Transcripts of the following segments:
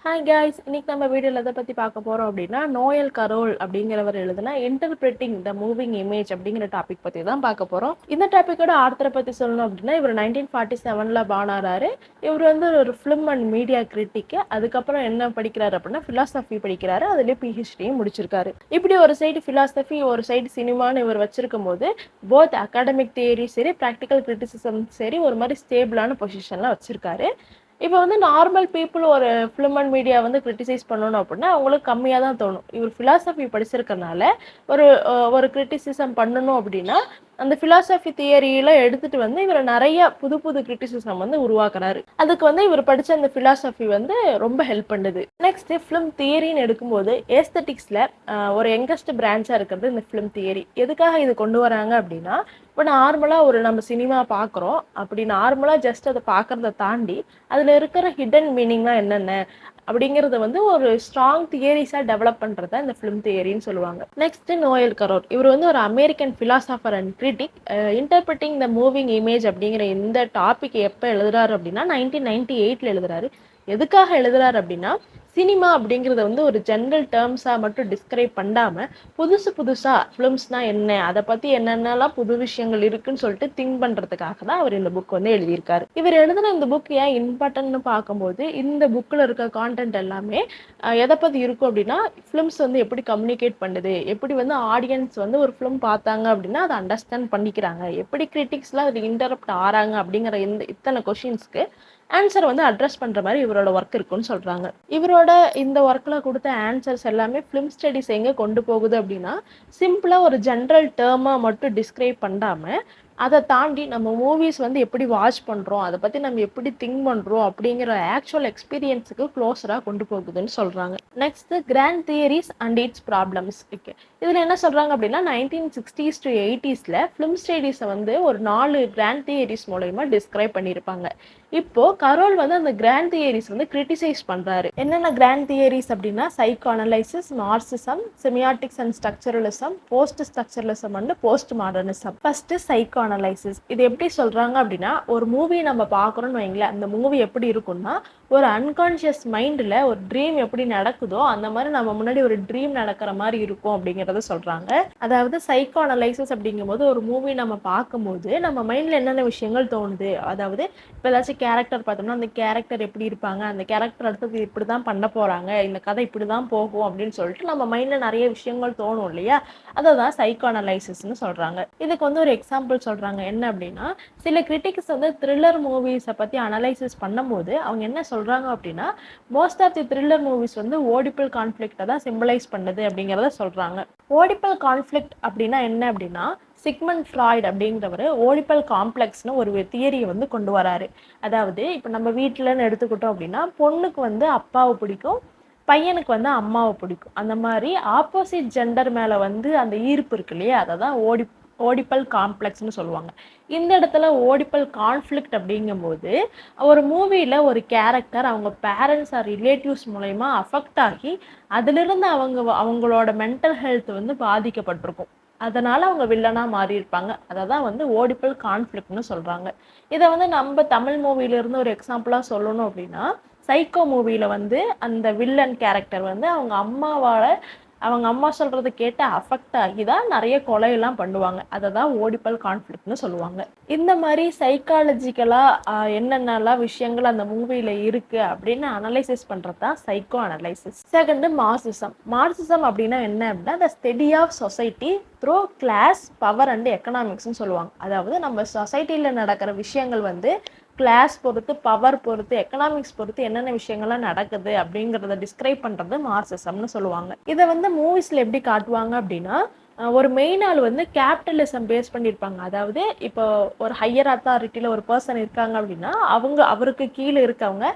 Hi guys, இன்னைக்கு நம்ம வீடியோவில் எதை பற்றி பார்க்க போகிறோம் அப்படின்னா நோயல் கரோல் அப்படிங்கிறவர் எழுதுனா இன்டர்பிரிட்டிங் த மூவிங் இமேஜ் அப்படிங்கிற டாபிக் பற்றி தான் பார்க்க போகிறோம். இந்த டாப்பிக்கோட ஆர்த்தரை பற்றி சொல்லணும் அப்படின்னா இவர் 1947 பானாராரு. இவர் வந்து ஒரு ஃபிலிம் அண்ட் மீடியா கிரிட்டிக்கு. அதுக்கப்புறம் என்ன படிக்கிறாரு அப்படின்னா ஃபிலாசபி படிக்கிறாரு. அதுலேயே பிஹெச்டியும் முடிச்சிருக்காரு. இப்படி ஒரு சைடு ஃபிலாசபி, ஒரு சைடு சினிமான்னு இவர் வச்சிருக்கும் போது போத் அகாடமிக் தியரி சரி, ப்ராக்டிக்கல் கிரிட்டிசிசம் சரி, ஒரு மாதிரி ஸ்டேபிளான பொசிஷனில் வச்சிருக்காரு. இப்போ வந்து நார்மல் பீப்புள் ஒரு ஃபிலிம் அண்ட் மீடியா வந்து கிரிட்டிசைஸ் பண்ணணும் அப்படின்னா அவங்களுக்கு கம்மியாக தான் தோணும். இவர் ஃபிலாசபி படிச்சிருக்கனால ஒரு கிரிட்டிசிசம் பண்ணணும் அப்படின்னா அந்த ஃபிலாசபி தியரியில எடுத்துட்டு வந்து இவர் நிறைய புது புது கிரிட்டிசிசம் வந்து உருவாக்குறாரு. அதுக்கு வந்து இவர் படிச்ச அந்த ஃபிலாசபி வந்து ரொம்ப ஹெல்ப் பண்ணுது. நெக்ஸ்ட் ஃபிலிம் தியரின்னு எடுக்கும்போது ஏஸ்தட்டிக்ஸ்ல ஒரு யங்கஸ்ட் பிரான்ச்சா இருக்கிறது இந்த ஃபிலிம் தியரி. எதுக்காக இது கொண்டு வராங்க அப்படின்னா, இப்போ நார்மலாக ஒரு நம்ம சினிமா பார்க்குறோம், அப்படி நார்மலாக ஜஸ்ட் அதை பார்க்குறத தாண்டி அதில் இருக்கிற ஹிடன் மீனிங்னா என்னென்ன அப்படிங்கிறத வந்து ஒரு ஸ்ட்ராங் தியரிஸாக டெவலப் பண்ணுறத இந்த ஃபிலிம் தியரின்னு சொல்லுவாங்க. Next Noel Carroll. இவர் வந்து ஒரு American philosopher and critic. Interpreting the moving image அப்படிங்கிற இந்த டாபிக் எப்போ எழுதுறாரு அப்படின்னா 1998 எழுதுறாரு. எதுக்காக எழுதுறாரு அப்படின்னா, சினிமா அப்படிங்கிறத வந்து ஒரு ஜென்ரல் டேர்ம்ஸாக மட்டும் டிஸ்கிரைப் பண்ணாமல் புதுசாக ஃபிலிம்ஸ்னால் என்ன, அதை பற்றி என்னென்னலாம் புது விஷயங்கள் இருக்குன்னு சொல்லிட்டு திங்க் பண்ணுறதுக்காக தான் அவர் இந்த புக் வந்து எழுதியிருக்காரு. இவர் எழுதின இந்த புக் ஏன் இம்பார்ட்டன்ட்னு பார்க்கும்போது இந்த புக்கில் இருக்க கான்டென்ட் எல்லாமே எதை பற்றி இருக்கும் அப்படின்னா, ஃபிலிம்ஸ் வந்து எப்படி கம்யூனிகேட் பண்ணுது, எப்படி வந்து ஆடியன்ஸ் வந்து ஒரு ஃபிலிம் பார்த்தாங்க அப்படின்னா அதை அண்டர்ஸ்டாண்ட் பண்ணிக்கிறாங்க, எப்படி கிரிட்டிக்ஸ்லாம் அதில் இன்டரப்ட் ஆறாங்க அப்படிங்கிற இத்தனை கொஷின்ஸ்க்கு ஆன்சர் வந்து அட்ரஸ் பண்ணுற மாதிரி இவரோட ஒர்க் இருக்குன்னு சொல்கிறாங்க. இவரோட இந்த ஒர்க்கில் கொடுத்த ஆன்சர்ஸ் எல்லாமே ஃபிலிம் ஸ்டடீஸ் எங்கே கொண்டு போகுது அப்படின்னா, சிம்பிளாக ஒரு ஜென்ரல் டேர்மாக மட்டும் டிஸ்கிரைப் பண்ணாமல் அதை தாண்டி நம்ம மூவிஸ் வந்து எப்படி வாட்ச் பண்ணுறோம், அதை பற்றி நம்ம எப்படி திங்க் பண்ணுறோம் அப்படிங்கிற ஆக்சுவல் எக்ஸ்பீரியன்ஸுக்கு க்ளோஸராக கொண்டு போகுதுன்னு சொல்கிறாங்க. Next grand theories and its problems இருக்கு. இதில் என்ன சொல்கிறாங்க அப்படின்னா 1960s to 80s ஃபிலிம் ஸ்டடீஸை வந்து ஒரு 4 கிராண்ட் தியரிஸ் மூலயமா டிஸ்கிரைப் பண்ணியிருப்பாங்க. இப்போ கரோல் வந்து அந்த கிராண்ட் தியரிஸ் வந்து கிரிட்டிசைஸ் பண்றாரு. என்னென்ன கிராண்ட் தியரிஸ் அப்படின்னா psycho analysis, Marxism, semiotics and structuralism, post structuralism and post modernism. First psycho analysis. இது எப்படி சொல்றாங்க அப்படின்னா, ஒரு மூவி நம்ம பார்க்குறோம்னு வைங்களேன், அந்த மூவி எப்படி இருக்கும்னா ஒரு அன்கான்ஷியஸ் மைண்டில் ஒரு ட்ரீம் எப்படி நடக்குதோ அந்த மாதிரி நம்ம முன்னாடி ஒரு ட்ரீம் நடக்கிற மாதிரி இருக்கும் அப்படிங்கிறத சொல்கிறாங்க. அதாவது சைக்கோ அனலைசிஸ் அப்படிங்கும்போது ஒரு மூவி நம்ம பார்க்கும்போது நம்ம மைண்டில் என்னென்ன விஷயங்கள் தோணுது, அதாவது இப்போ ஏதாச்சும் கேரக்டர் பார்த்தோம்னா அந்த கேரக்டர் எப்படி இருப்பாங்க, அந்த கேரக்டர் அடுத்தது இப்படி தான் பண்ண போகிறாங்க, இந்த கதை இப்படி தான் போகும் அப்படின்னு சொல்லிட்டு நம்ம மைண்டில் நிறைய விஷயங்கள் தோணும் இல்லையா, அதை தான் சைக்கோ அனலைசிஸ்ன்னு சொல்கிறாங்க. இதுக்கு வந்து ஒரு எக்ஸாம்பிள் சொல்கிறாங்க. என்ன அப்படின்னா, சில கிரிட்டிக்ஸ் வந்து த்ரில்லர் மூவிஸை பற்றி அனலைசிஸ் பண்ணும்போது அவங்க என்ன சொல்கிறாங்க அப்படின்னா, most of the thriller movies வந்து ஓடிபிள் கான்ஃப்ளிக்டை தான் சிம்பிளைஸ் பண்ணுது அப்படிங்கிறத சொல்கிறாங்க. ஓடிபிள் கான்ஃப்ளிக்ட் அப்படின்னா என்ன அப்படின்னா, சிக்மண்ட் ஃப்ராய்ட் அப்படிங்கிறவர் ஓடிபல் காம்ப்ளெக்ஸ்னு ஒரு தியரியை வந்து கொண்டு வராரு. அதாவது இப்போ நம்ம வீட்டிலன்னு எடுத்துக்கிட்டோம் அப்படின்னா பொண்ணுக்கு வந்து அப்பாவை பிடிக்கும், பையனுக்கு வந்து அம்மாவை பிடிக்கும். அந்த மாதிரி ஆப்போசிட் ஜெண்டர் மேலே வந்து அந்த ஈர்ப்பு இருக்கு இல்லையா, அதை தான் ஓடிபல் காம்ப்ளெக்ஸ்னு சொல்லுவாங்க. இந்த இடத்துல ஓடிபல் கான்ஃப்ளிக்ட் அப்படிங்கும்போது ஒரு மூவியில் ஒரு கேரக்டர் அவங்க பேரண்ட்ஸ் ஆர் ரிலேட்டிவ்ஸ் மூலயமா அஃபெக்ட் ஆகி அதிலிருந்து அவங்களோட மென்டல் ஹெல்த் வந்து பாதிக்கப்பட்டிருக்கும். அதனால் அவங்க வில்லனாக மாறியிருப்பாங்க. அதை தான் வந்து ஓடிபிள் கான்ஃப்ளிக்ட்னு சொல்கிறாங்க. இதை வந்து நம்ம தமிழ் மூவிலேருந்து ஒரு எக்ஸாம்பிளாக சொல்லணும் அப்படின்னா, சைக்கோ மூவியில் வந்து அந்த வில்லன் கேரக்டர் வந்து அவங்க அம்மா சொல்கிறத கேட்டு அஃபெக்ட் ஆகி தான் நிறைய கொலையெல்லாம் பண்ணுவாங்க. அதை தான் ஓடிபல் கான்ஃப்ளிக்ட்னு சொல்லுவாங்க. இந்த மாதிரி சைக்காலஜிக்கலாக என்னென்னலாம் விஷயங்கள் அந்த மூவியில் இருக்குது அப்படின்னு அனலைசிஸ் பண்ணுறது தான் சைக்கோ அனலைசிஸ். செகண்டு மார்க்சிசம் அப்படின்னா என்ன அப்படின்னா, the study of society through class, power and எக்கனாமிக்ஸ்னு சொல்லுவாங்க. அதாவது நம்ம சொசைட்டியில் நடக்கிற விஷயங்கள் வந்து கிளாஸ் பொறுத்து, பவர் பொறுத்து, எக்கனாமிக்ஸ் பொறுத்து என்னென்ன விஷயங்கள்லாம் நடக்குது அப்படிங்கிறத டிஸ்கிரைப் பண்ணுறது மார்க்சிசம்னு சொல்லுவாங்க. இதை வந்து மூவிஸில் எப்படி காட்டுவாங்க அப்படின்னா, ஒரு மெயின் ஆள் வந்து கேபிட்டலிசம் பேஸ் பண்ணியிருப்பாங்க. அதாவது இப்போ ஒரு ஹையர் அத்தாரிட்டியில் ஒரு பர்சன் இருக்காங்க அப்படின்னா அவருக்கு கீழே இருக்கவங்க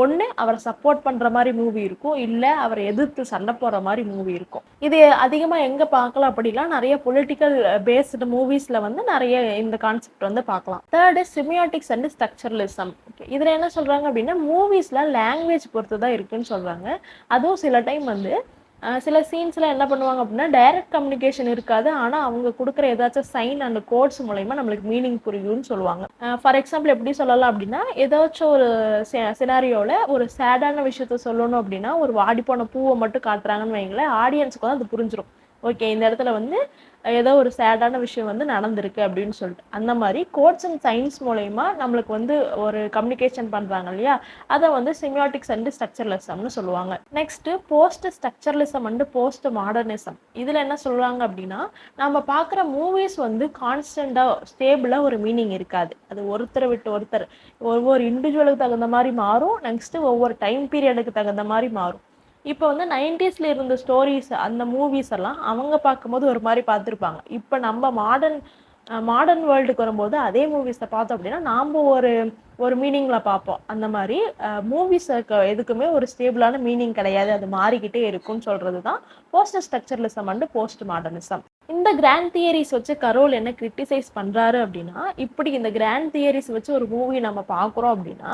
ஒன்று அவரை சப்போர்ட் பண்ணுற மாதிரி மூவி இருக்கும், இல்லை அவரை எதிர்த்து சண்டை போடுற மாதிரி மூவி இருக்கும். இது அதிகமாக எங்கே பார்க்கலாம் அப்படின்னா நிறைய பொலிட்டிக்கல் பேஸ்டு மூவிஸில் வந்து நிறைய இந்த கான்செப்ட் வந்து பார்க்கலாம். Third semiotics and structuralism. இதில் என்ன சொல்கிறாங்க அப்படின்னா, மூவிஸில் லாங்குவேஜ் பொறுத்து தான் இருக்குன்னு சொல்கிறாங்க. அதுவும் சில டைம் வந்து சில சீன்ஸ்ல என்ன பண்ணுவாங்க அப்படின்னா, டைரக்ட் கம்யூனிகேஷன் இருக்காது. ஆனா, அவங்க குடுக்குற ஏதாச்சும் சைன் அண்ட் கோட்ஸ் மூலியமா நம்மளுக்கு மீனிங் புரியும்னு சொல்லுவாங்க. ஃபார் எக்ஸாம்பிள் எப்படி சொல்லலாம் அப்படின்னா, ஏதாச்சும் ஒரு சினாரியோல ஒரு சேடான விஷயத்த சொல்லணும் அப்படின்னா, ஒரு வாடிப்போன பூவ மட்டும் காட்டுறாங்கன்னு வைங்களேன், ஆடியன்ஸ்க்கு வந்து அது புரிஞ்சிரும். ஓகே, இந்த இடத்துல வந்து ஏதோ ஒரு சேடான விஷயம் வந்து நடந்திருக்கு அப்படின்னு சொல்லிட்டு. அந்த மாரி கோட்ஸ் அண்ட் சைன்ஸ் மூலியமா நம்மளுக்கு வந்து ஒரு கம்யூனிகேஷன் பண்றாங்க இல்லையா? அத வந்து செமியோட்டிக்ஸ் அண்ட் ஸ்ட்ரக்சரலிசம்னு சொல்லுவாங்க. Next post structuralism and post modernism. இதுல என்ன சொல்றாங்க அப்படின்னா, நம்ம பார்க்குற மூவிஸ் வந்து கான்ஸ்டன்டா ஸ்டேபிளா ஒரு மீனிங் இருக்காது. அது ஒருத்தரை விட்டு ஒருத்தர் ஒவ்வொரு இண்டிவிஜுவலுக்கு தகுந்த மாரி மாறும். நெக்ஸ்ட் ஒவ்வொரு டைம் பீரியடுக்கு தகுந்த மாரி மாறும். இப்போ வந்து 90ஸ்ல இருந்த ஸ்டோரீஸ் அந்த மூவிஸ் எல்லாம் அவங்க பார்க்கும்போது ஒரு மாரி பார்த்துருப்பாங்க. இப்போ நம்ம மாடர்ன் வேர்ல்டுக்கு வரும்போது அதே மூவிஸை பார்த்தோம் அப்படின்னா நாம ஒரு ஒரு மீனிங்ல பார்ப்போம். அந்த மாதிரி மூவிஸ் எதுக்குமே ஒரு ஸ்டேபிளான மீனிங் கிடையாது, அது மாறிக்கிட்டே இருக்கும்னு சொல்றது தான் post structuralism and post modernism. இந்த கிராண்ட் தியரிஸ் வச்சு கரோல் என்ன கிரிட்டிசைஸ் பண்றாரு அப்படின்னா, இப்படி இந்த கிராண்ட் தியரிஸ் வச்சு ஒரு மூவி நம்ம பார்க்குறோம் அப்படின்னா,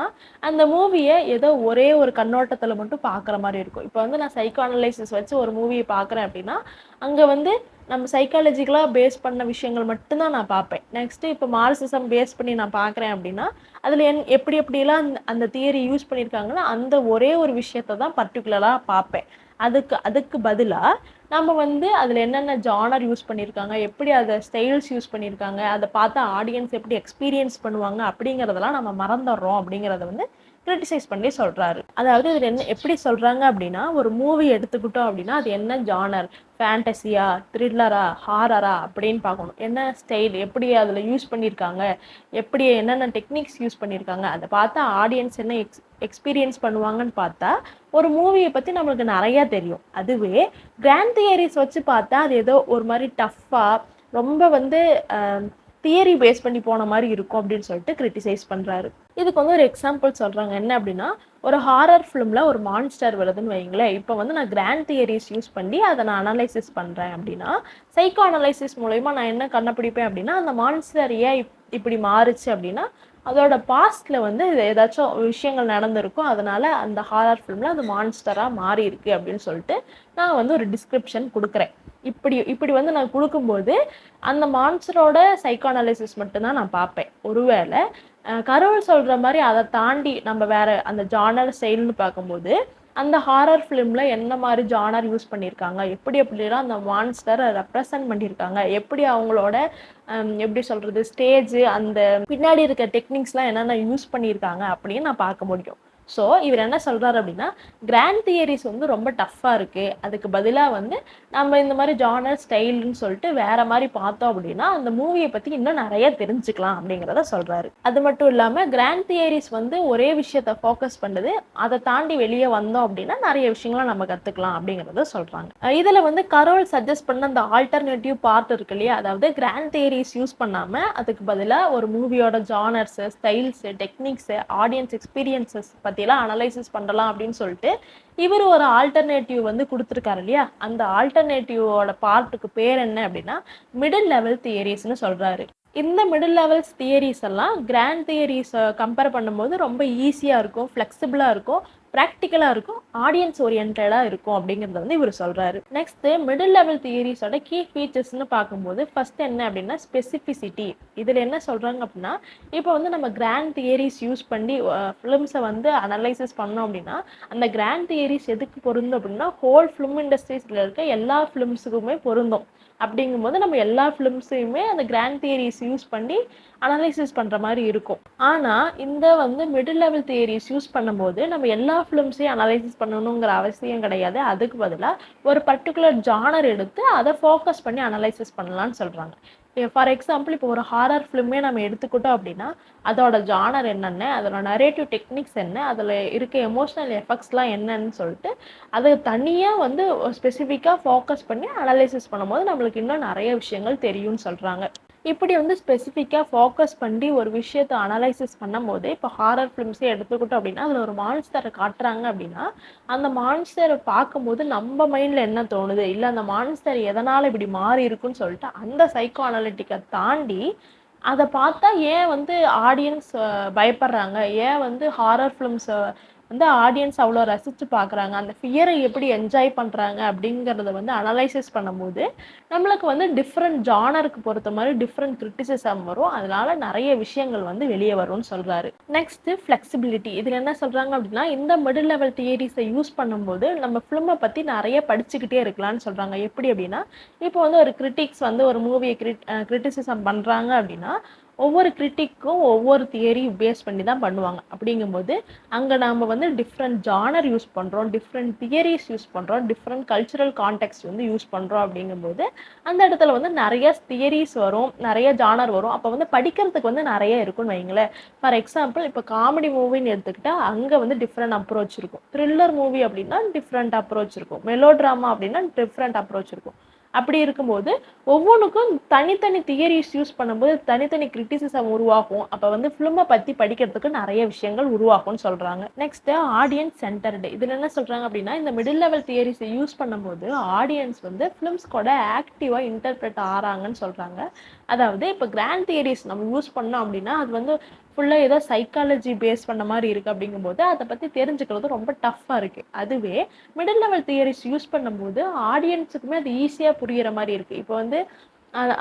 அந்த மூவியை ஏதோ ஒரே ஒரு கண்ணோட்டத்தில் மட்டும் பார்க்குற மாதிரி இருக்கும். இப்போ வந்து நான் சைக்கோ அனலைசிஸ் வச்சு ஒரு மூவியை பார்க்குறேன் அப்படின்னா, அங்கே வந்து நம்ம சைக்காலஜிக்கலாக பேஸ் பண்ண விஷயங்கள் மட்டும்தான் நான் பார்ப்பேன். நெக்ஸ்ட்டு இப்போ மார்க்சிசம் பேஸ் பண்ணி நான் பார்க்குறேன் அப்படின்னா, அதில் எப்படி எப்படிலாம் அந்த தியரி யூஸ் பண்ணியிருக்காங்கன்னா, அந்த ஒரே ஒரு விஷயத்தை தான் பர்டிகுலராக பார்ப்பேன். அதுக்கு அதுக்கு பதிலாக நம்ம வந்து அதில் என்னென்ன ஜானர் யூஸ் பண்ணியிருக்காங்க, எப்படி அதை ஸ்டைல்ஸ் யூஸ் பண்ணியிருக்காங்க, அதை பார்த்தா ஆடியன்ஸ் எப்படி எக்ஸ்பீரியன்ஸ் பண்ணுவாங்க அப்படிங்கிறதெல்லாம் நம்ம மறந்துடுறோம் அப்படிங்கிறத வந்து கிரிட்டிசைஸ் பண்ணி சொல்கிறாரு. அதாவது இதில் என்ன எப்படி சொல்கிறாங்க அப்படின்னா, ஒரு மூவி எடுத்துக்கிட்டோம் அப்படின்னா அது என்ன ஜானர், ஃபேண்டசியா, த்ரில்லரா, ஹாரரா அப்படின்னு பார்க்கணும். என்ன ஸ்டைல், எப்படி அதில் யூஸ் பண்ணியிருக்காங்க, எப்படி என்னென்ன டெக்னிக்ஸ் யூஸ் பண்ணியிருக்காங்க, அதை பார்த்தா ஆடியன்ஸ் என்ன எக்ஸ்பீரியன்ஸ் பண்ணுவாங்கன்னு பார்த்தா ஒரு மூவியை பற்றி நம்மளுக்கு நிறையா தெரியும். அதுவே கிராண்ட் தியரிஸ் வச்சு பார்த்தா அது ஏதோ ஒரு மாதிரி டஃப்பாக ரொம்ப வந்து தியரி பேஸ் பண்ணி போன மாதிரி இருக்கும் அப்படின்னு சொல்லிட்டு கிரிட்டிசைஸ் பண்ணுறாரு. இதுக்கு வந்து ஒரு எக்ஸாம்பிள் சொல்கிறாங்க. என்ன அப்படின்னா, ஒரு ஹாரர் ஃபிலிமில் ஒரு மான்ஸ்டர் வருதுன்னு வைங்களேன். இப்போ வந்து நான் கிராண்ட் தியரிஸ் யூஸ் பண்ணி அதை நான் அனலைசிஸ் பண்ணுறேன் அப்படின்னா, சைக்கோ அனலைசிஸ் மூலயமா நான் என்ன கண்டுபிடிப்பேன் அப்படின்னா, அந்த மான்ஸ்டர் ஏன் இப்படி மாறுச்சு அப்படின்னா, அதோட பாஸ்டில் வந்து ஏதாச்சும் விஷயங்கள் நடந்திருக்கும், அதனால் அந்த ஹாரர் ஃபிலிமில் அது மான்ஸ்டராக மாறி இருக்கு அப்படின்னு சொல்லிட்டு நான் வந்து ஒரு டிஸ்கிரிப்ஷன் கொடுக்குறேன். இப்படி இப்படி வந்து நான் கொடுக்கும்போது அந்த மான்ஸ்டரோட சைக்கோ அனாலிசிஸ் மட்டும்தான் நான் பார்ப்பேன். ஒருவேளை கரோல் சொல்கிற மாதிரி அதை தாண்டி நம்ம வேற அந்த ஜானர் ஸ்டைல்னு பார்க்கும்போது அந்த ஹாரர் ஃபிலிமில் என்ன மாதிரி ஜானர் யூஸ் பண்ணியிருக்காங்க, எப்படி எப்படிலாம் அந்த மான்ஸ்டரை ரெப்ரசன்ட் பண்ணியிருக்காங்க, எப்படி அவங்களோட எப்படி சொல்கிறது ஸ்டேஜ் அந்த பின்னாடி இருக்க டெக்னிக்ஸ்லாம் என்னென்ன யூஸ் பண்ணியிருக்காங்க அப்படின்னு நான் பார்க்க முடியும். ஸோ இவர் என்ன சொல்கிறார் அப்படின்னா, கிராண்ட் தியரிஸ் வந்து ரொம்ப டஃப்பாக இருக்குது, அதுக்கு பதிலாக வந்து நம்ம இந்த மாதிரி ஜானர் ஸ்டைல்னு சொல்லிட்டு வேறு மாதிரி பார்த்தோம் அப்படின்னா அந்த மூவியை பற்றி இன்னும் நிறைய தெரிஞ்சுக்கலாம் அப்படிங்கிறத சொல்கிறாரு. அது மட்டும் இல்லாமல் கிராண்ட் தியரிஸ் வந்து ஒரே விஷயத்தை ஃபோக்கஸ் பண்ணுது, அதை தாண்டி வெளியே வந்தோம் அப்படின்னா நிறைய விஷயங்களை நம்ம கற்றுக்கலாம் அப்படிங்கிறத சொல்கிறாங்க. இதில் வந்து கரோல் சஜஸ்ட் பண்ண அந்த ஆல்டர்னேட்டிவ் பார்ட் இருக்கு இல்லையா, அதாவது கிராண்ட் தியரிஸ் யூஸ் பண்ணாமல் அதுக்கு பதிலாக ஒரு மூவியோட ஜானர்ஸு, ஸ்டைல்ஸு, டெக்னிக்ஸு, ஆடியன்ஸ் எக்ஸ்பீரியன்சஸ் பற்றிலாம் அனலைசிஸ் பண்ணலாம் அப்படின்னு சொல்லிட்டு இவர் ஒரு ஆல்டர்னேட்டிவ் வந்து கொடுத்துருக்காரு இல்லையா, அந்த ஆல்டர்னேட்டிவோட பார்ட்டுக்கு பேர் என்ன அப்படின்னா மிடில் லெவல் தியரிஸ்னு சொல்கிறாரு. இந்த மிடில் லெவல்ஸ் தியரிஸ் எல்லாம் கிராண்ட் தியரிஸை கம்பேர் பண்ணும்போது ரொம்ப ஈஸியாக இருக்கும், ஃப்ளெக்சிபிளாக இருக்கும், ப்ராக்டிக்கலாக இருக்கும், ஆடியன்ஸ் ஓரியன்டாக இருக்கும் அப்படிங்கிறத வந்து இவர் சொல்கிறாரு. நெக்ஸ்ட்டு மிடில் லெவல் தியரிஸோட கீ ஃபீச்சர்ஸ்னு பார்க்கும்போது ஃபர்ஸ்ட் என்ன அப்படின்னா ஸ்பெசிஃபிசிட்டி. இதில் என்ன சொல்கிறாங்க அப்படின்னா, இப்போ வந்து நம்ம கிராண்ட் தியரிஸ் யூஸ் பண்ணி ஃபிலிம்ஸை வந்து அனலைசிஸ் பண்ணோம் அப்படின்னா அந்த கிராண்ட் தியரிஸ் எதுக்கு பொருந்தும் அப்படின்னா ஹோல் ஃபிலிம் இண்டஸ்ட்ரீஸில் இருக்க எல்லா ஃபிலிம்ஸுக்குமே பொருந்தும். அப்படிங்கும்போது நம்ம எல்லா ஃபிலிம்ஸையுமே அந்த கிராண்ட் தியரிஸ் யூஸ் பண்ணி அனலைசிஸ் பண்ணுற மாதிரி இருக்கும். ஆனால் இந்த வந்து மிடில் லெவல் தியரிஸ் யூஸ் பண்ணும்போது நம்ம எல்லா ஃபிலிம்ஸையும் அனலைசிஸ் பண்ணணுங்கிற அவசியம் கிடையாது. அதுக்கு பதிலாக ஒரு பர்டிகுலர் ஜானர் எடுத்து அதை ஃபோக்கஸ் பண்ணி அனலைசிஸ் பண்ணலான்னு சொல்கிறாங்க. ஃபார் எக்ஸாம்பிள் இப்போ ஒரு ஹாரர் ஃபிலிமே நம்ம எடுத்துக்கிட்டோம் அப்படின்னா அதோட ஜானர் என்னென்ன, அதோட நரேட்டிவ் டெக்னிக்ஸ் என்ன, அதில் இருக்க எமோஷ்னல் எஃபெக்ட்ஸ்லாம் என்னன்னு சொல்லிட்டு அதை தனியாக வந்து ஸ்பெசிஃபிக்காக ஃபோக்கஸ் பண்ணி அனலைசிஸ் பண்ணும்போது நம்மளுக்கு இன்னும் நிறைய விஷயங்கள் தெரியும்னு சொல்கிறாங்க. இப்படி வந்து ஸ்பெசிஃபிக்காக ஃபோக்கஸ் பண்ணி ஒரு விஷயத்தை அனலைசிஸ் பண்ணும்போது இப்போ ஹாரர் ஃபிலிம்ஸே எடுத்துக்கிட்டோம் அப்படின்னா அதில் ஒரு மான்ஸ்டரை காட்டுறாங்க அப்படின்னா அந்த மான்ஸ்டரை பார்க்கும்போது நம்ம மைண்டில் என்ன தோணுது, இல்லை அந்த மான்ஸ்டர் எதனால் இப்படி மாறி இருக்குன்னு சொல்லிட்டு அந்த சைக்கோ அனாலிட்டிக்கை தாண்டி அதை பார்த்தா ஏன் வந்து ஆடியன்ஸ் பயப்படுறாங்க, ஏன் வந்து ஹாரர் ஃபிலிம்ஸை வந்து ஆடியன்ஸ் அவ்வளோ ரசித்து பார்க்குறாங்க, அந்த ஃபியரை எப்படி என்ஜாய் பண்ணுறாங்க அப்படிங்கிறத வந்து அனலைசிஸ் பண்ணும்போது நம்மளுக்கு வந்து டிஃப்ரெண்ட் ஜானருக்கு பொறுத்த மாதிரி டிஃப்ரெண்ட் கிரிட்டிசிசம் வரும். அதனால நிறைய விஷயங்கள் வந்து வெளியே வரும்னு சொல்றாரு. Next flexibility. இதுல என்ன சொல்றாங்க அப்படின்னா, இந்த மிடில் லெவல் தியரிஸை யூஸ் பண்ணும்போது நம்ம ஃபிலிமை பத்தி நிறைய படிச்சுக்கிட்டே இருக்கலாம்னு சொல்றாங்க. எப்படி அப்படின்னா, இப்போ வந்து ஒரு கிரிட்டிக்ஸ் வந்து ஒரு மூவியை கிரிட்டிசிசம் பண்றாங்க அப்படின்னா, ஒவ்வொரு கிரிட்டிக்கும் ஒவ்வொரு தியரி பேஸ் பண்ணி தான் பண்ணுவாங்க. அப்படிங்கும்போது அங்கே நாம் வந்து டிஃப்ரெண்ட் ஜானர் யூஸ் பண்ணுறோம், டிஃப்ரெண்ட் தியரிஸ் யூஸ் பண்ணுறோம், டிஃப்ரெண்ட் கல்ச்சுரல் கான்டெக்ட் வந்து யூஸ் பண்ணுறோம். அப்படிங்கும்போது அந்த இடத்துல வந்து நிறைய தியரிஸ் வரும், நிறைய ஜானர் வரும். அப்போ வந்து படிக்கிறதுக்கு வந்து நிறைய இருக்கும்னு வைங்களேன். ஃபார் எக்ஸாம்பிள் இப்போ காமெடி மூவின்னு எடுத்துக்கிட்டா அங்கே வந்து டிஃப்ரெண்ட் அப்ரோச் இருக்கும், த்ரில்லர் மூவி அப்படின்னா டிஃப்ரெண்ட் அப்ரோச் இருக்கும், மெலோ ட்ராமா அப்படின்னா டிஃப்ரெண்ட் அப்ரோச் இருக்கும். அப்படி இருக்கும்போது ஒவ்வொன்றுக்கும் தனித்தனி தியரிஸ் யூஸ் பண்ணும்போது தனித்தனி கிரிட்டிசிசம் உருவாகும். அப்போ வந்து ஃபிலிமை பற்றி படிக்கிறதுக்கு நிறைய விஷயங்கள் உருவாகும்னு சொல்கிறாங்க. Next audience centred. இதில் என்ன சொல்கிறாங்க அப்படின்னா, இந்த மிடில் லெவல் தியரிஸை யூஸ் பண்ணும்போது ஆடியன்ஸ் வந்து ஃபிலிம்ஸ் கூட ஆக்டிவாக இன்டர்பிரட் ஆகிறாங்கன்னு சொல்கிறாங்க. அதாவது இப்போ கிராண்ட் தியரிஸ் நம்ம யூஸ் பண்ணோம் அப்படின்னா அது வந்து ஃபுல்லாக ஏதோ சைக்காலஜி பேஸ் பண்ண மாதிரி இருக்குது. அப்படிங்கும்போது அதை பற்றி தெரிஞ்சுக்கிறது ரொம்ப டஃப்பாக இருக்குது. அதுவே மிடில் லெவல் தியரிஸ் யூஸ் பண்ணும்போது ஆடியன்ஸுக்குமே அது ஈஸியாக புரிகிற மாதிரி இருக்குது. இப்போ வந்து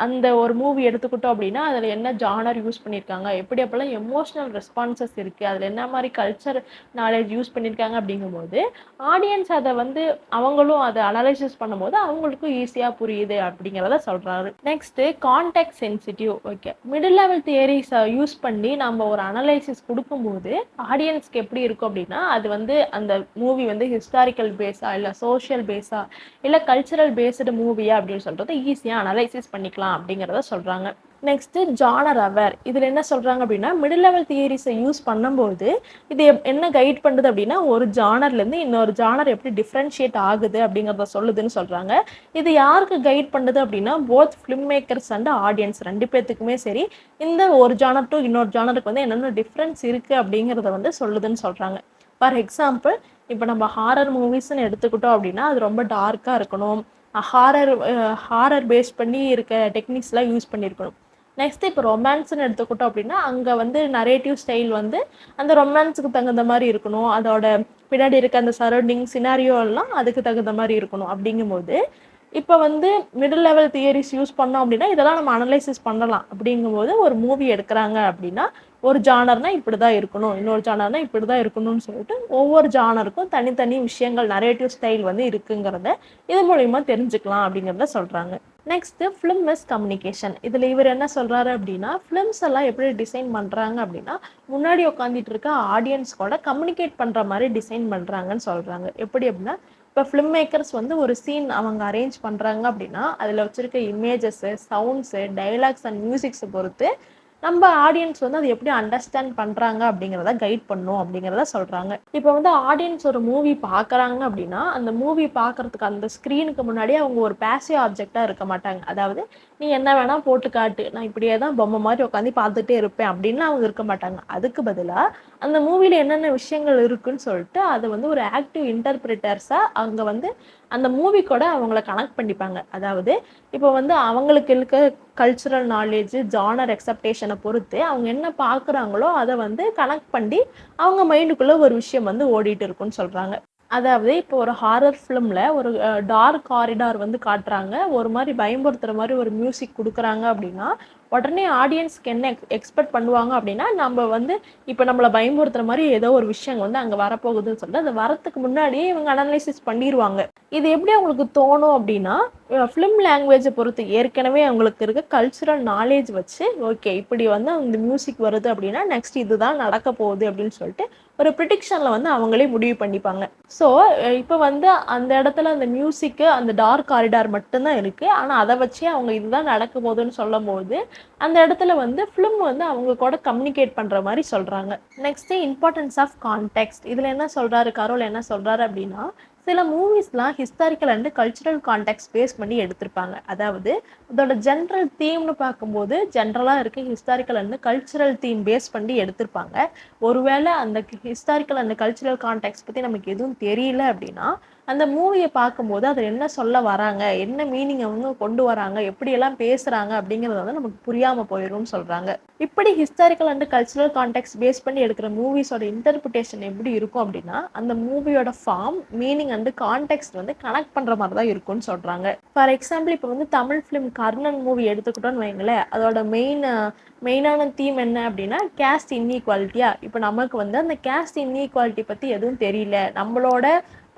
அந்த ஒரு மூவி எடுத்துக்கிட்டோம் அப்படின்னா அதில் என்ன ஜானர் யூஸ் பண்ணியிருக்காங்க, எப்படி அப்போல்லாம் எமோஷ்னல் ரெஸ்பான்சஸ் இருக்குது, அதில் என்ன மாதிரி கல்ச்சர் நாலேஜ் யூஸ் பண்ணியிருக்காங்க. அப்படிங்கும்போது ஆடியன்ஸ் அதை வந்து அவங்களும் அதை அனலைசிஸ் பண்ணும்போது அவங்களுக்கும் ஈஸியாக புரியுது அப்படிங்கிறத சொல்கிறாரு. Next context sensitive. Okay, middle level தியரிஸை யூஸ் பண்ணி நம்ம ஒரு அனலைசிஸ் கொடுக்கும்போது ஆடியன்ஸ்க்கு எப்படி இருக்கும் அப்படின்னா, அது வந்து அந்த மூவி வந்து ஹிஸ்டாரிக்கல் பேஸா இல்லை சோஷியல் பேஸா இல்லை கல்ச்சுரல் பேஸ்டு மூவியா அப்படின்னு சொல்கிறது ஈஸியாக அனலைசிஸ் பண்ணிக்கலாம் அப்படிங்கிறத சொல்கிறாங்க. Next genre aware. இதில் என்ன சொல்கிறாங்க அப்படின்னா, மிடில் லெவல் தியரிஸை யூஸ் பண்ணும்போது இது என்ன கைட் பண்ணுது அப்படின்னா, ஒரு ஜானர்லேருந்து இன்னொரு ஜானர் எப்படி டிஃப்ரென்ஷியேட் ஆகுது அப்படிங்கிறத சொல்லுதுன்னு சொல்கிறாங்க. இது யாருக்கு கைட் பண்ணுது அப்படின்னா, both film makers and audience ரெண்டு பேர்த்துக்குமே சரி இந்த ஒரு ஜானர் டு இன்னொரு ஜானருக்கு வந்து என்னென்ன டிஃப்ரென்ஸ் இருக்குது அப்படிங்கிறத வந்து சொல்லுதுன்னு சொல்கிறாங்க. ஃபார் எக்ஸாம்பிள் இப்போ நம்ம ஹாரர் மூவிஸ்ன்னு எடுத்துக்கிட்டோம் அப்படின்னா அது ரொம்ப டார்க்காக இருக்கணும், ஹாரர் பேஸ் பண்ணி இருக்க டெக்னிக்ஸ்லாம் யூஸ் பண்ணியிருக்கணும். நெக்ஸ்ட் இப்போ ரொமான்ஸ்ன்னு எடுத்துக்கிட்டோம் அப்படின்னா அங்கே வந்து நரேட்டிவ் ஸ்டைல் வந்து அந்த ரொமான்ஸுக்கு தகுந்த மாதிரி இருக்கணும், அதோட பின்னாடி இருக்க அந்த சரௌண்டிங் சினாரியோ எல்லாம் அதுக்கு தகுந்த மாதிரி இருக்கணும். அப்படிங்கும்போது இப்போ வந்து மிடில் லெவல் தியரிஸ் யூஸ் பண்ணோம் அப்படின்னா இதெல்லாம் நம்ம அனலைசிஸ் பண்ணலாம். அப்படிங்கும்போது ஒரு மூவி எடுக்கிறாங்க அப்படின்னா ஒரு ஜானர்னா இப்படி தான் இருக்கணும், இன்னொரு ஜானர்னா இப்படி தான் இருக்கணும்னு சொல்லிட்டு ஒவ்வொரு ஜானருக்கும் தனித்தனி விஷயங்கள் நரேட்டிவ் ஸ்டைல் வந்து இருக்குங்கிறத இது மூலிமா தெரிஞ்சுக்கலாம் அப்படிங்கிறத சொல்கிறாங்க. Next film is communication. இதில் இவர் என்ன சொல்கிறாரு அப்படின்னா, ஃபிலிம்ஸ் எல்லாம் எப்படி டிசைன் பண்ணுறாங்க அப்படின்னா முன்னாடி உட்காந்துட்டு இருக்க ஆடியன்ஸ் கூட கம்யூனிகேட் பண்ணுற மாதிரி டிசைன் பண்ணுறாங்கன்னு சொல்கிறாங்க. எப்படி அப்படின்னா, இப்போ ஃபிலிம் மேக்கர்ஸ் வந்து ஒரு சீன் அவங்க அரேஞ்ச் பண்ணுறாங்க அப்படின்னா அதில் வச்சுருக்க இமேஜஸ்ஸு, சவுண்ட்ஸு, டைலாக்ஸ் அண்ட் மியூசிக்ஸை பொறுத்து நம்ம ஆடியன்ஸ் வந்து அதை எப்படி அண்டர்ஸ்டாண்ட் பண்ணுறாங்க அப்படிங்கிறத கைட் பண்ணும் அப்படிங்கிறத சொல்கிறாங்க. இப்போ வந்து ஆடியன்ஸ் ஒரு மூவி பார்க்குறாங்க அப்படின்னா அந்த மூவி பார்க்குறதுக்கு அந்த ஸ்க்ரீனுக்கு முன்னாடி அவங்க ஒரு பேசிவ் ஆப்ஜெக்டாக இருக்க மாட்டாங்க. அதாவது நீ என்ன வேணால் போட்டு காட்டு, நான் இப்படியே தான் பொம்மை மாதிரி உட்காந்து பார்த்துட்டே இருப்பேன் அப்படின்னு அவங்க இருக்க மாட்டாங்க. அதுக்கு பதிலாக அந்த மூவியில் என்னென்ன விஷயங்கள் இருக்குன்னு சொல்லிட்டு அதை வந்து ஒரு ஆக்டிவ் இன்டர்பிரிட்டர்ஸாக அங்கே வந்து அந்த மூவி கூட அவங்கள கனெக்ட் பண்ணிப்பாங்க. அதாவது இப்போ வந்து அவங்களுக்கு இருக்க கல்ச்சுரல் நாலேஜ், ஜானர் எக்ஸப்டேஷனை பொறுத்து அவங்க என்ன பார்க்குறாங்களோ அதை வந்து கனெக்ட் பண்ணி அவங்க மைண்டுக்குள்ளே ஒரு விஷயம் வந்து ஓடிட்டு இருக்குன்னு சொல்கிறாங்க. அதாவது இப்போ ஒரு ஹாரர் ஃபிலிமில் ஒரு டார்க் காரிடார் வந்து காட்டுறாங்க, ஒரு மாதிரி பயம்படுத்துகிற மாதிரி ஒரு மியூசிக் கொடுக்குறாங்க அப்படின்னா உடனே ஆடியன்ஸ்க்கு என்ன எக்ஸ்பெக்ட் பண்ணுவாங்க அப்படின்னா, நம்ம வந்து இப்போ நம்மளை பயம்படுத்துகிற மாதிரி ஏதோ ஒரு விஷயம் வந்து அங்கே வரப்போகுதுன்னு சொல்லிட்டு அது வரத்துக்கு முன்னாடியே இவங்க அனலைசிஸ் பண்ணிடுவாங்க. இது எப்படி அவங்களுக்கு தோணும் அப்படின்னா, ஃபிலிம் லாங்குவேஜை பொறுத்து ஏற்கனவே அவங்களுக்கு இருக்க கல்ச்சுரல் நாலேஜ் வச்சு ஓகே இப்படி வந்து அந்த மியூசிக் வருது அப்படின்னா நெக்ஸ்ட் இதுதான் நடக்க போகுது அப்படின்னு சொல்லிட்டு ஒரு ப்ரிடிக்ஷனில் வந்து அவங்களே முடிவு பண்ணிப்பாங்க. ஸோ இப்போ வந்து அந்த இடத்துல அந்த மியூசிக்கு அந்த டார்க் காரிடார் மட்டும்தான் இருக்குது, ஆனால் அதை வச்சே அவங்க இதுதான் நடக்க போகுதுன்னு சொல்லும் போது அந்த இடத்துல வந்து ஃபிலிம் வந்து அவங்க கூட கம்யூனிகேட் பண்ணுற மாதிரி சொல்கிறாங்க. Next importance of context. இதில் என்ன சொல்கிறாரு கரோல் என்ன சொல்கிறாரு அப்படின்னா, சில மூவிஸ்லாம் historical and cultural context base பண்ணி எடுத்திருப்பாங்க. அதாவது அதோட ஜென்ரல் தீம்னு பார்க்கும்போது ஜென்ரலாக இருக்க historical and cultural theme base பண்ணி எடுத்திருப்பாங்க. ஒருவேளை அந்த ஹிஸ்டாரிக்கல் அண்ட் கல்ச்சுரல் கான்டெக்ட் பற்றி நமக்கு எதுவும் தெரியல அப்படின்னா அந்த மூவியை பார்க்கும்போது அதில் என்ன சொல்ல வராங்க, என்ன மீனிங் அவங்க கொண்டு வராங்க, எப்படியெல்லாம் பேசுகிறாங்க அப்படிங்கிறது வந்து நமக்கு புரியாமல் போயிடும்னு சொல்கிறாங்க. இப்படி historical and cultural context base பண்ணி எடுக்கிற மூவிஸோட இன்டர்பிரிட்டேஷன் எப்படி இருக்கும் அப்படின்னா, அந்த மூவியோட ஃபார்ம், மீனிங் அண்ட் கான்டெக்ட் வந்து கனெக்ட் பண்ணுற மாதிரி தான் இருக்கும்னு சொல்கிறாங்க. ஃபார் எக்ஸாம்பிள் இப்போ வந்து தமிழ் ஃபிலிம் கர்ணன் மூவி எடுத்துக்கிட்டோன்னு வைங்களேன், அதோட மெயினான தீம் என்ன அப்படின்னா கேஸ்ட் இன்இக்வாலிட்டியா. இப்போ நமக்கு வந்து அந்த கேஸ்ட் இன்இக்வாலிட்டி பற்றி எதுவும் தெரியல, நம்மளோட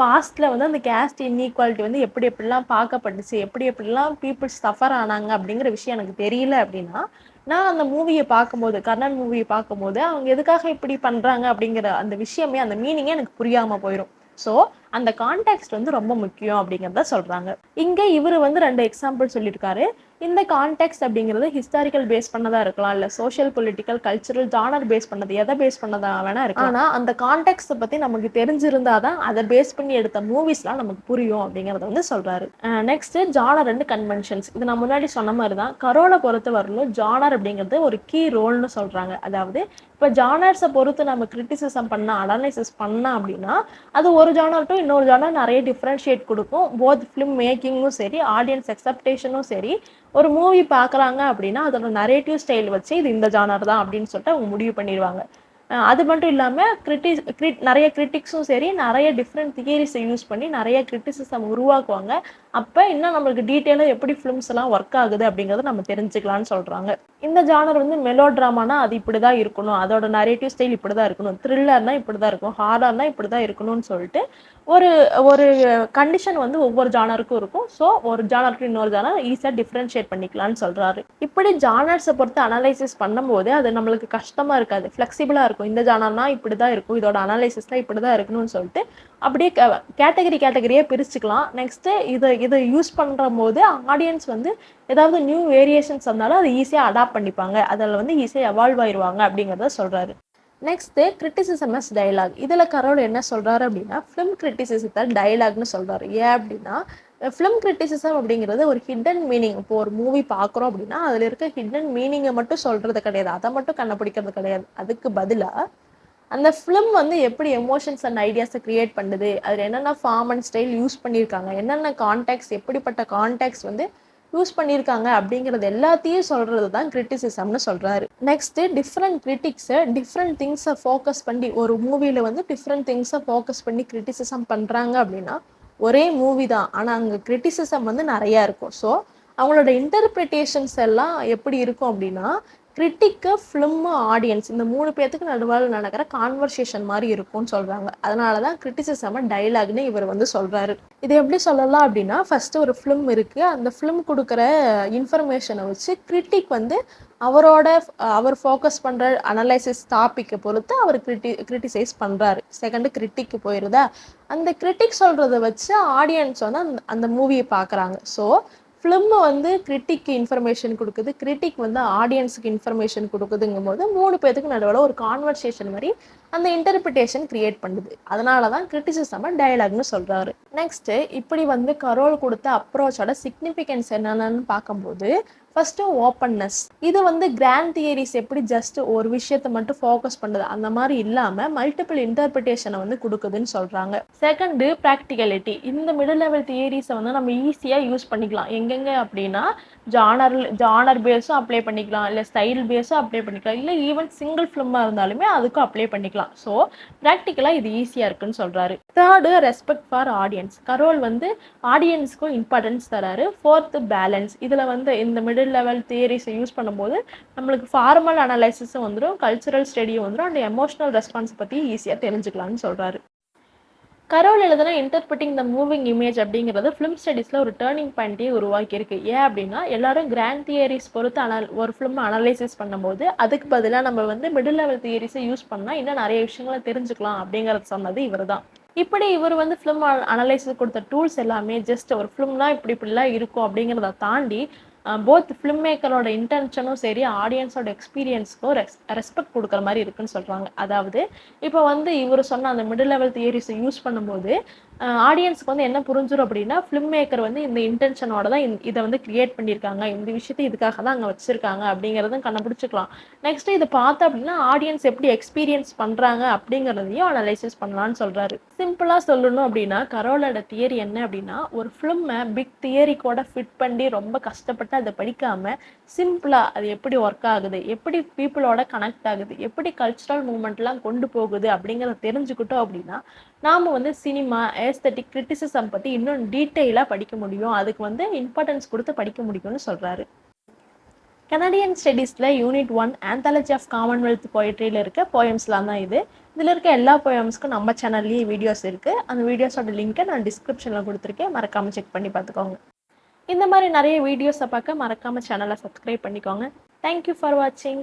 பாஸ்ட்டில் வந்து அந்த கேஸ்ட் இன்இக்வாலிட்டி வந்து எப்படி எப்படிலாம் பார்க்கப்பட்டுச்சு, எப்படி எப்படிலாம் பீப்புள்ஸ் சஃபர் ஆனாங்க அப்படிங்கிற விஷயம் எனக்கு தெரியல அப்படின்னா, நான் அந்த மூவியை பார்க்கும்போது, கர்ணன் மூவியை பார்க்கும்போது அவங்க எதுக்காக இப்படி பண்ணுறாங்க அப்படிங்கிற அந்த விஷயமே, அந்த மீனிங்கே எனக்கு புரியாமல் போயிடும். ஸோ அந்த கான்டெக்ஸ்ட் வந்து ரொம்ப முக்கியம் அப்படிங்கிறத சொல்கிறாங்க. இங்கே இவர் வந்து 2 எக்ஸாம்பிள் சொல்லியிருக்காரு. இந்த கான்டெக்ஸ்ட் அப்படிங்கிறது ஹிஸ்டாரிக்கல் பேஸ் பண்ணதா இருக்கலாம், இல்லை social political cultural genre base பண்ணது, எதை பேஸ் பண்ணதா வேணா இருக்கலாம். ஆனால் அந்த கான்டெக்ஸ்ட்டை பற்றி நமக்கு தெரிஞ்சிருந்தா தான் அதை பேஸ் பண்ணி எடுத்த மூவிஸ்லாம் நமக்கு புரியும் அப்படிங்கிறத வந்து சொல்கிறாரு. Next genre and conventions. இது நான் முன்னாடி சொன்ன மாதிரி தான், கரோலை பொறுத்த வரலும் ஜானர் அப்படிங்கிறது ஒரு கீ ரோல்னு சொல்கிறாங்க. அதாவது இப்போ ஜானர்ஸை பொறுத்து நம்ம கிரிட்டிசிசம் பண்ணால், அனாலிசிஸ் பண்ணால் அப்படின்னா அது ஒரு ஜானர் டு இன்னொரு ஜானர் நிறைய டிஃப்ரென்ஷியேட் கொடுக்கும். போத் ஃபிலிம் மேக்கிங்கும் சரி, ஆடியன்ஸ் எக்ஸப்டேஷனும் சரி, ஒரு மூவி பார்க்குறாங்க அப்படின்னா அதோட நரேட்டிவ் ஸ்டைல் வச்சு இது இந்த ஜானர் தான் அப்படின்னு சொல்லிட்டு அவங்க முடிவு பண்ணிடுவாங்க. அது மட்டும் இல்லாமல் நிறைய கிரிட்டிக்ஸும் சரி, நிறைய டிஃப்ரெண்ட் தியரிஸை யூஸ் பண்ணி நிறைய கிரிட்டிசிசம் உருவாக்குவாங்க. அப்போ இன்னும் நம்மளுக்கு டீட்டெயிலாக எப்படி ஃபிலிம்ஸ் எல்லாம் ஒர்க் ஆகுது அப்படிங்கிறத நம்ம தெரிஞ்சுக்கலாம்னு சொல்கிறாங்க. இந்த ஜானர் வந்து மெலோ ட்ராமானா அது இப்படி தான் இருக்கணும், அதோட நரேட்டிவ் ஸ்டைல் இப்படி தான் இருக்கணும், த்ரில்லர்னா இப்படி தான் இருக்கும், ஹாரர்னா இப்படி தான் இருக்கணும்னு சொல்லிட்டு ஒரு ஒரு கண்டிஷன் வந்து ஒவ்வொரு ஜானருக்கும் இருக்கும். ஸோ ஒரு ஜானருக்கு இன்னொரு ஜானர் ஈஸியாக டிஃப்ரென்ஷியேட் பண்ணிக்கலாம்னு சொல்கிறாரு. இப்படி ஜானர்ஸை பொறுத்து அனலைசிஸ் பண்ணும்போது அது நம்மளுக்கு கஷ்டமாக இருக்காது, ஃப்ளெக்சிபிளாக இருக்கும். இந்த ஜானர்னா இப்படி தான் இருக்கும், இதோட அனலைசிஸ்லாம் இப்படி தான் இருக்கணும்னு சொல்லிட்டு அப்படியே கேட்டகரியாக பிரிச்சுக்கலாம். நெக்ஸ்ட்டு இதை யூஸ் பண்ணுற போது ஆடியன்ஸ் வந்து ஏதாவது நியூ வேரியேஷன்ஸ் வந்தாலும் அதை ஈஸியாக அடாப்ட் பண்ணிப்பாங்க, அதில் வந்து ஈஸியாக எவால்வ் ஆயிடுவாங்க அப்படிங்கிறத சொல்கிறாரு. Next criticism as dialogue. இதில் கரோல் என்ன சொல்கிறாரு அப்படின்னா, ஃபிலிம் கிரிட்டிசிசத்தை டயலாக்னு சொல்கிறாரு. ஏன் அப்படின்னா ஃபிலிம் கிரிட்டிசிசம் அப்படிங்கிறது ஒரு ஹிடன் மீனிங். இப்போ ஒரு மூவி பார்க்குறோம் அப்படின்னா அதில் இருக்க ஹிடன் மீனிங்கை மட்டும் சொல்கிறது கிடையாது, அதை மட்டும் கண்டுபிடிக்கிறது கிடையாது. அதுக்கு பதிலாக அந்த ஃபிலிம் வந்து எப்படி எமோஷன்ஸ் அண்ட் ஐடியாஸை க்ரியேட் பண்ணுது, அதில் என்னென்ன ஃபார்ம் அண்ட் ஸ்டைல் யூஸ் பண்ணியிருக்காங்க, என்னென்ன கான்டெக்ட்ஸ், எப்படிப்பட்ட கான்டெக்ட்ஸ் வந்து யூஸ் பண்ணியிருக்காங்க அப்படிங்கிறது எல்லாத்தையும் சொல்கிறது தான் கிரிட்டிசிசம்னு சொல்கிறாரு. நெக்ஸ்ட்டு டிஃப்ரெண்ட் கிரிட்டிக்ஸை டிஃப்ரெண்ட் திங்ஸை ஃபோக்கஸ் பண்ணி, ஒரு மூவியில் வந்து டிஃப்ரெண்ட் திங்ஸை ஃபோக்கஸ் பண்ணி கிரிட்டிசிசம் பண்ணுறாங்க அப்படின்னா ஒரே மூவி தான், ஆனால் அங்கே கிரிட்டிசிசம் வந்து நிறையா இருக்கும். ஸோ அவங்களோட இன்டர்பிரிட்டேஷன்ஸ் எல்லாம் எப்படி இருக்கும் அப்படின்னா, கிரிட்டிக்கு, ஃபிலிம்மு, ஆடியன்ஸ் இந்த 3 பேர்த்துக்கு நடுவால் நடக்கிற கான்வர்சேஷன் மாதிரி இருக்கும்னு சொல்கிறாங்க. அதனால தான் கிரிட்டிசிசம் டைலாக்னு இவர் வந்து சொல்கிறாரு. இது எப்படி சொல்லலாம் அப்படின்னா, ஃபஸ்ட்டு ஒரு ஃபிலிம் இருக்குது, அந்த ஃபிலிம் கொடுக்குற இன்ஃபர்மேஷனை வச்சு கிரிட்டிக் வந்து அவர் ஃபோக்கஸ் பண்ணுற அனலைசிஸ் டாப்பிக்கை பொறுத்து அவர் கிரிட்டிசைஸ் பண்ணுறாரு. செகண்டு கிரிட்டிக்கு போயிடுதா, அந்த கிரிட்டிக் சொல்கிறத வச்சு ஆடியன்ஸ் வந்து அந்த மூவியை பார்க்குறாங்க. ஸோ ஃபிலிம் வந்து கிரிட்டிக்கு இன்ஃபர்மேஷன் கொடுக்குது, கிரிட்டிக் வந்து ஆடியன்ஸுக்கு இன்ஃபர்மேஷன் கொடுக்குதுங்கும் போது 3 பேருக்கு நடுவில் ஒரு கான்வர்சேஷன் மாதிரி அந்த இன்டர்பிரிட்டேஷன் கிரியேட் பண்ணுது. அதனால தான் கிரிட்டிசிசம் டயலாக்னு சொல்கிறாரு. நெக்ஸ்ட்டு இப்படி வந்து கரோல் கொடுத்த அப்ரோச்சோட சிக்னிஃபிகன்ஸ் என்னென்னு பார்க்கும்போது, ஃபஸ்ட்டு ஓப்பன்னஸ். இது வந்து கிராண்ட் தியரிஸ் எப்படி ஜஸ்ட் ஒரு விஷயத்தை மட்டும் ஃபோக்கஸ் பண்ணுது அந்த மாதிரி இல்லாமல் மல்டிபிள் இன்டர்பிரிட்டேஷனை வந்து கொடுக்குதுன்னு சொல்கிறாங்க. செகண்டு ப்ராக்டிகலிட்டி. இந்த மிடில் லெவல் தியரிஸை வந்து நம்ம ஈஸியாக யூஸ் பண்ணிக்கலாம். எங்கெங்கே அப்படின்னா ஜானர் பேஸும் அப்ளை பண்ணிக்கலாம், இல்லை ஸ்டைல் பேஸும் அப்ளை பண்ணிக்கலாம், இல்லை ஈவன் சிங்கிள் ஃபிலிமாக இருந்தாலுமே அதுக்கும் அப்ளை பண்ணிக்கலாம். ஸோ ப்ராக்டிக்கலாக இது ஈஸியாக இருக்குன்னு சொல்கிறாரு. Third respect for audience. Carroll வந்து ஆடியன்ஸுக்கும் இம்பார்ட்டன்ஸ் தராரு. Fourth balance. இதில் வந்து இந்த மிடில் லெவல் தியரிஸை யூஸ் பண்ணும்போது நம்மளுக்கு ஃபார்மல் அனலைசிஸும் வந்துடும், கல்ச்சுரல் ஸ்டடியும் வந்துடும், அண்ட் எமோஷனல் ரெஸ்பான்ஸ் பற்றி ஈஸியாக தெரிஞ்சுக்கலாம்னு சொல்கிறாரு. கரோல் எழுதுனா இன்டர்பிரிட்டிங் த மூவிங் இமேஜ் அப்படிங்கிறது ஃபிலிம் ஸ்டடீஸில் ஒரு டேர்னிங் பாயிண்ட்டே உருவாக்கியிருக்கு. ஏன் அப்படின்னா எல்லாரும் கிராண்ட் தியரிஸ் பொறுத்து ஒரு ஃபிலிம் அனலைசிஸ் பண்ணும்போது அதுக்கு பதிலாக நம்ம வந்து மிடில் லெவல் தியரிஸை யூஸ் பண்ணால் இன்னும் நிறைய விஷயங்களை தெரிஞ்சுக்கலாம் அப்படிங்கிறது சொன்னது இவர் தான். இப்படி இவர் வந்து ஃபிலிம் அனலைசிஸ் கொடுத்த டூல்ஸ் எல்லாமே ஜஸ்ட் ஒரு ஃபிலிம்னா இப்படிலாம் இருக்கும் அப்படிங்கிறத தாண்டி போத் ஃபிலிம் மேக்கரோட இன்டென்ஷனும் சரி, ஆடியன்ஸோட எக்ஸ்பீரியன்ஸ்க்கும் ரெஸ்பெக்ட் கொடுக்குற மாதிரி இருக்குன்னு சொல்கிறாங்க. அதாவது இப்போ வந்து இவர் சொன்ன அந்த மிடில் லெவல் தியரிஸை யூஸ் பண்ணும்போது ஆடியன்ஸுக்கு வந்து என்ன புரிஞ்சிடும் அப்படின்னா, ஃபிலிம் மேக்கர் வந்து இந்த இன்டென்ஷனோட தான் இதை வந்து கிரியேட் பண்ணியிருக்காங்க, இந்த விஷயத்தை இதுக்காக தான் அங்கே வச்சுருக்காங்க அப்படிங்கிறதும் கண்டுபிடிச்சிக்கலாம். நெக்ஸ்ட்டு இதை பார்த்தா அப்படின்னா ஆடியன்ஸ் எப்படி எக்ஸ்பீரியன்ஸ் பண்ணுறாங்க அப்படிங்கிறதையும் அனலைசிஸ் பண்ணலான்னு சொல்கிறாரு. சிம்பிளா சொல்லணும் அப்படின்னா, கரோலோட தியரி என்ன அப்படின்னா, ஒரு ஃபிலிம்ம பிக் தியரிக்கோட ஃபிட் பண்ணி ரொம்ப கஷ்டப்பட்டு அத படிக்காம, சிம்பிளா அது எப்படி ஒர்க் ஆகுது? எப்படி பீப்பிளோட கனெக்ட் ஆகுது? எப்படி கல்ச்சுரல் மூவ்மெண்ட்லாம் கொண்டு போகுது? அப்படிங்கிறத தெரிஞ்சுக்கிட்டோம் அப்படின்னா, நாம வந்து சினிமா, ஏஸ்தெட்டிக், கிரிட்டிசிசம் பத்தி இன்னும் டீட்டெயிலா படிக்க முடியும். அதுக்கு வந்து இம்பார்ட்டன்ஸ் குடுத்து படிக்க முடியும்னு சொல்றாரு. கனடியன் ஸ்டடீஸில் யூனிட் 1 ஆந்தாலஜி ஆஃப் காமன்வெல்த் போயட்ரியில் இருக்க போயம்ஸ்லாம் தான் இது. இதில் இருக்க எல்லா போயம்ஸ்க்கும் நம்ம சேனல்லேயே வீடியோஸ் இருக்குது. அந்த வீடியோஸோட லிங்க்கை நான் டிஸ்கிரிப்ஷனில் கொடுத்துருக்கேன். மறக்காமல் செக் பண்ணி பார்த்துக்கோங்க. இந்த மாதிரி நிறைய வீடியோஸை பார்க்க மறக்காமல் சேனலை சப்ஸ்கிரைப் பண்ணிக்கோங்க. தேங்க்யூ ஃபார் வாட்சிங்.